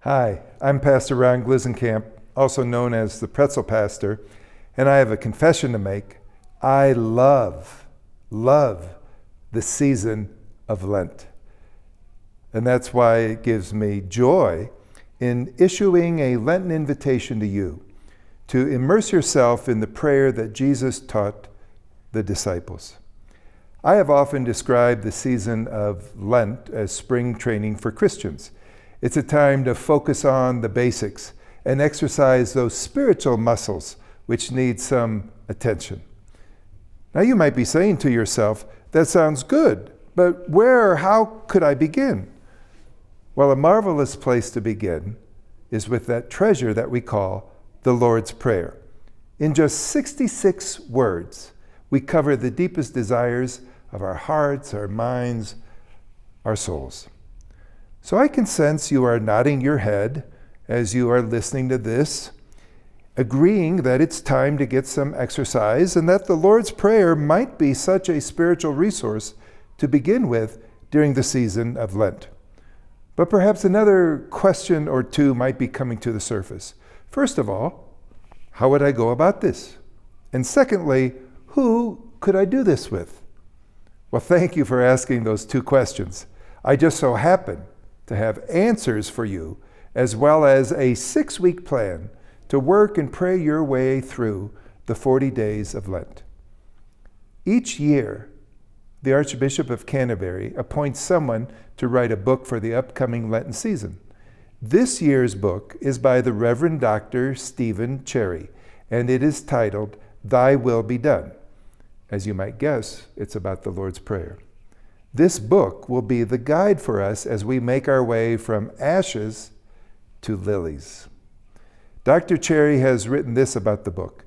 Hi, I'm Pastor Ron Glisenkamp, also known as the Pretzel Pastor, and I have a confession to make. I love the season of Lent. And that's why it gives me joy in issuing a Lenten invitation to you to immerse yourself in the prayer that Jesus taught the disciples. I have often described the season of Lent as spring training for Christians. It's a time to focus on the basics and exercise those spiritual muscles which need some attention. Now you might be saying to yourself, that sounds good, but where or how could I begin? Well, a marvelous place to begin is with that treasure that we call the Lord's Prayer. In just 66 words, we cover the deepest desires of our hearts, our minds, our souls. So I can sense you are nodding your head as you are listening to this, agreeing that it's time to get some exercise and that the Lord's Prayer might be such a spiritual resource to begin with during the season of Lent. But perhaps another question or two might be coming to the surface. First of all, how would I go about this? And secondly, who could I do this with? Well, thank you for asking those two questions. I just so happen to have answers for you, as well as a 6-week plan to work and pray your way through the 40 days of Lent. Each year, the Archbishop of Canterbury appoints someone to write a book for the upcoming Lenten season. This year's book is by the Reverend Dr. Stephen Cherry, and it is titled, Thy Will Be Done. As you might guess, it's about the Lord's Prayer. This book will be the guide for us as we make our way from ashes to lilies. Dr. Cherry has written this about the book.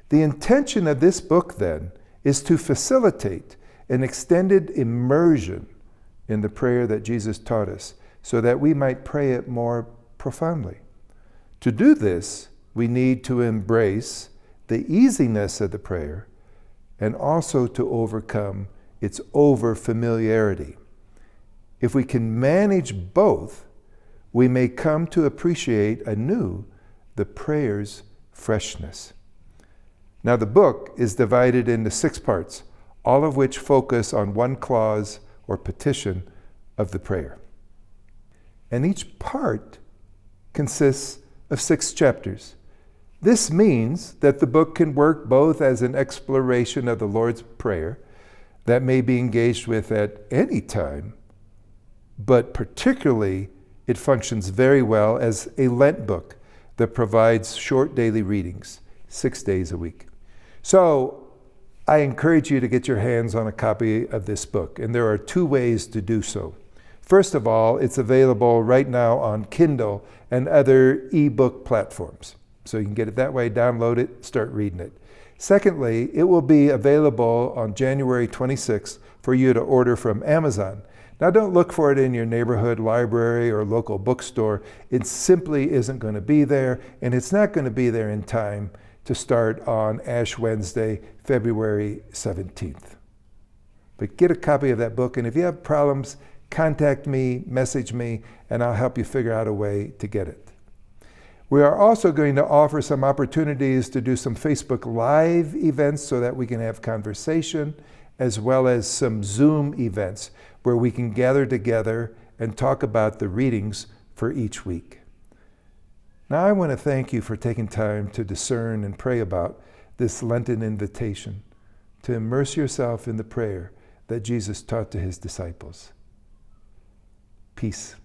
The intention of this book, then, is to facilitate an extended immersion in the prayer that Jesus taught us so that we might pray it more profoundly. To do this, we need to embrace the easiness of the prayer and also to overcome its over-familiarity. If we can manage both, we may come to appreciate anew the prayer's freshness. Now, the book is divided into 6 parts, all of which focus on one clause or petition of the prayer. And each part consists of 6 chapters. This means that the book can work both as an exploration of the Lord's Prayer that may be engaged with at any time, but particularly it functions very well as a Lent book that provides short daily readings, 6 days a week. So I encourage you to get your hands on a copy of this book, and there are 2 ways to do so. First of all, it's available right now on Kindle and other ebook platforms. So you can get it that way, download it, start reading it. Secondly, it will be available on January 26th for you to order from Amazon. Now, don't look for it in your neighborhood library or local bookstore. It simply isn't going to be there, and it's not going to be there in time to start on Ash Wednesday, February 17th. But get a copy of that book, and if you have problems, contact me, message me, and I'll help you figure out a way to get it. We are also going to offer some opportunities to do some Facebook Live events so that we can have conversation, as well as some Zoom events where we can gather together and talk about the readings for each week. Now, I want to thank you for taking time to discern and pray about this Lenten invitation to immerse yourself in the prayer that Jesus taught to his disciples. Peace.